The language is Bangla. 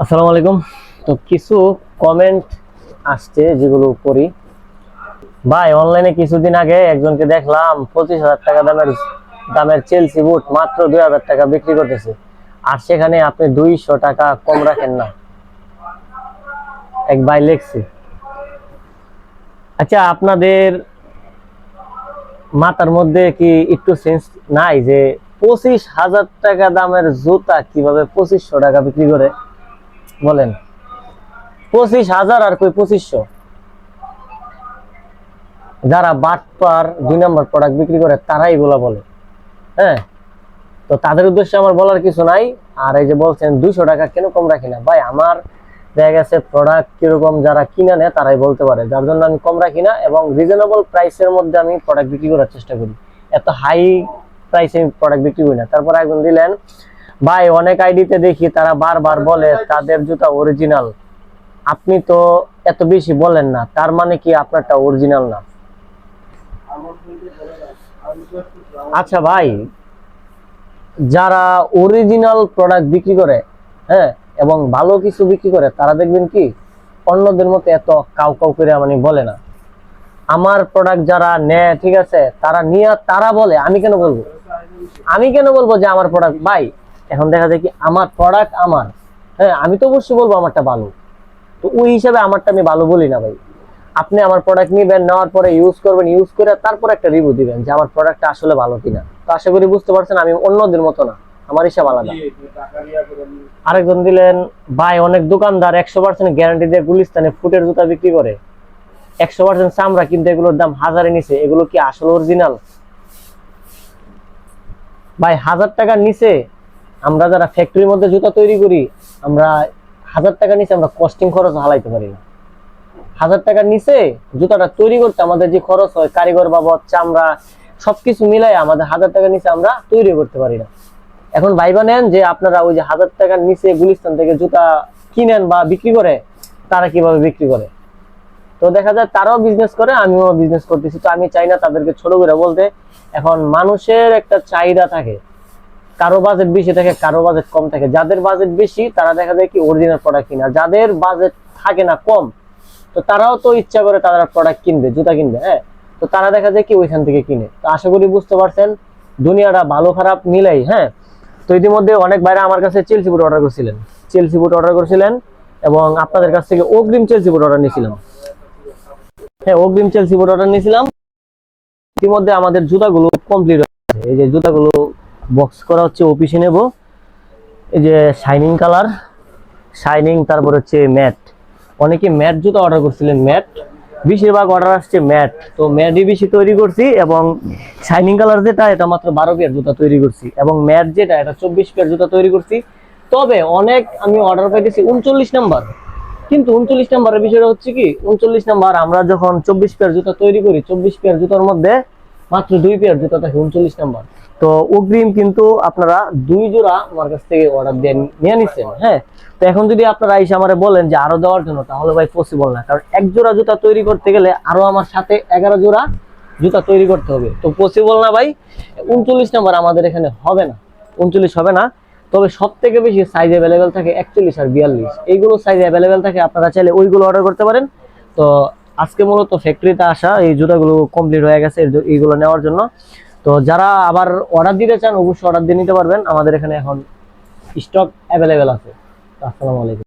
আসসালামু আলাইকুম। তো কিছু কমেন্ট আসছে যেগুলো পড়ি। ভাই, অনলাইনে কিছুদিন আগে একজনকে দেখলাম 25,000 টাকা দামের চেলসি বুট মাত্র 2,000 টাকা বিক্রি করতেছে, আর সেখানে আপনি 200 টাকা কম রাখেন না। এক ভাই লেখছে। আচ্ছা, আপনাদের মাথার মধ্যে কি একটু সেন্স নাই যে 25,000 টাকা দামের জুতা কিভাবে 2500 টাকা বিক্রি করে? বলেন, 25,000 আর কই 2500? যারা বাটপার 2 নম্বর প্রোডাক্ট বিক্রি করে তারাই এগুলা বলে। হ্যাঁ, তো তাদের উদ্দেশ্যে আমার বলার কিছু নাই। আর এই যে বলছেন 200 টাকা কেন কম রাখি না, ভাই আমার দেখা গেছে প্রোডাক্ট কিরকম যারা কিনে নেয় তারাই বলতে পারে, যার জন্য আমি কম রাখি না এবং রিজনেবল প্রাইসের মধ্যে আমি প্রোডাক্ট বিক্রি করার চেষ্টা করি। এত হাই প্রাইসে আমি প্রোডাক্ট বিক্রি করি না। তারপর একজন দিলেন, ভাই অনেক আইডিতে দেখি তারা বারবার বলে তাদের জুতা অরিজিনাল, আপনি তো এত বেশি বলেন না, তার মানে কি আপনারটা অরিজিনাল না? আচ্ছা ভাই, যারা অরিজিনাল প্রোডাক্ট বিক্রি করে, হ্যাঁ, এবং ভালো কিছু বিক্রি করে, তারা দেখবেন কি অন্যদের মতো এত কাউ কাউ করে মানে বলে না। আমার প্রোডাক্ট যারা নেয়, ঠিক আছে, তারা নিয়ে তারা বলে, আমি কেন বলবো? আমি কেন বলবো যে আমার প্রোডাক্ট? ভাই এখন দেখা যায় কি আমার প্রোডাক্ট আমার, হ্যাঁ, আমি তো অবশ্যই বলবো আমারটা ভালো। তো ওই হিসাবে আমারটা আমি ভালো বলি না ভাই। আপনি আমার প্রোডাক্ট নিবেন, নেওয়ার পরে ইউজ করবেন, ইউজ করে তারপর একটা রিভিউ দিবেন যে আমার প্রোডাক্টটা আসলে ভালো কিনা। তো আশা করি বুঝতে পারছেন আমি অন্যদের মতো না, আমার হিসাব আলাদা। আরেকজন দিলেন, ভাই অনেক দোকানদার 100% গ্যারান্টি দিয়ে গুলিস্তানে ফুটের জুতা বিক্রি করে, 100% চামড়া, কিন্তু এগুলোর দাম হাজারের নিচে, এগুলো কি আসলে অরিজিনাল? ভাই 1,000 টাকার নিচে আমরা যারা ফ্যাক্টরির মধ্যে জুতা তৈরি করি, আমরা 1,000 টাকার নিচে আমরা কস্টিং খরচ হালাইতে পারি না। 1,000 টাকার নিচে জুতাটা তৈরি করতে আমাদের যে খরচ হয়, কারিগর বাবদ, চামড়া, সবকিছু মিলাই আমাদের 1,000 টাকার নিচে আমরা তৈরি করতে পারি না। এখন ভাইবা নেন যে আপনারা ওই যে 1,000 টাকার নিচে গুলিস্তান থেকে জুতা কিনেন বা বিক্রি করে, তারা কিভাবে বিক্রি করে? তো দেখা যায় তারাও বিজনেস করে, আমিও বিজনেস করতেছি, তো আমি চাই না তাদেরকে ছোট করে বলতে। এখন মানুষের একটা চাহিদা থাকে, কারো বাজেট বেশি থাকে, কারো বাজেট কম থাকে। যাদের বাজেট বেশি তারা দেখা যায় কি অরিজিনাল প্রোডাক্ট কিনা, যাদের বাজেট থাকে না, কম, তো তারাও তো ইচ্ছা করে তারা প্রোডাক্ট কিনবে, জুতা কিনবে, হ্যাঁ, তো তারা দেখা যায় কি ওইখান থেকে কিনে। তো আশা করি বুঝতে পারছেন দুনিয়াটা ভালো খারাপ মিলাই। হ্যাঁ, তো ইতিমধ্যে অনেক ভাইরা আমার কাছে চেলসি বুট অর্ডার করছিলেন, চেলসি বুট অর্ডার করছিলেন, এবং আপনাদের কাছ থেকে অগ্রিম চেলসি বুট অর্ডার নিয়েছিলাম। হ্যাঁ, অগ্রিম চেলসি বুট অর্ডার নিয়েছিলাম। ইতিমধ্যে আমাদের জুতাগুলো কমপ্লিট হয়েছে। এই যে জুতাগুলো বক্স করা হচ্ছে, অফিসে নেব। এই যে শাইনিং কালার, শাইনিং, তারপর হচ্ছে ম্যাট। অনেকে ম্যাট জুতা অর্ডার করছিলেন, ম্যাট বেশিরভাগ অর্ডার আসছে ম্যাট, তো ম্যাটই বেশি তৈরি করছি। এবং শাইনিং কালার যেটা, এটা মাত্র 12 পেয়ার জুতা তৈরি করছি, এবং ম্যাট যেটা, এটা 24 পেয়ার জুতা তৈরি করছি। তবে অনেক আমি অর্ডার পাইতেছি 39 নাম্বার, কিন্তু 39 নাম্বারের বিষয়টা হচ্ছে কি, 39 নাম্বার আমরা যখন 24 পেয়ার জুতা তৈরি করি, 24 পেয়ার জুতার মধ্যে মাত্র 2 পেয়ার জুতা থাকে 39 নাম্বার। তো অগ্রিম কিন্তু আপনারা 2 জোড়া আমার কাছ থেকে অর্ডার দিয়ে নিয়ে নিচ্ছেন। হ্যাঁ, তো এখন যদি আপনারা এসে আমারে বলেন যে আরো দেওয়ার জন্য, তাহলে ভাই পসিবল না, কারণ এক জোড়া জুতা তৈরি করতে গেলে আরো আমার সাথে 11 জোড়া জুতা তৈরি করতে হবে, তো পসিবল না ভাই। 39 নাম্বার আমাদের এখানে হবে না, 39 হবে না। তবে সব থেকে বেশি সাইজ অ্যাভেলেবেল থাকে 41 আর 42, এইগুলো সাইজ অ্যাভেলেবেল থাকে, আপনারা চাইলে ওইগুলো অর্ডার করতে পারেন। তো আজকে মূলত ফ্যাক্টরিতে আসা এই জুতাগুলো কমপ্লিট হয়ে গেছে এইগুলো নেওয়ার জন্য। তো যারা আবার অর্ডার দিতে চান অবশ্যই অর্ডার দিয়ে নিতে পারবেন, আমাদের এখানে এখন স্টক অ্যাভেলেবেল আছে। আসসালামু আলাইকুম।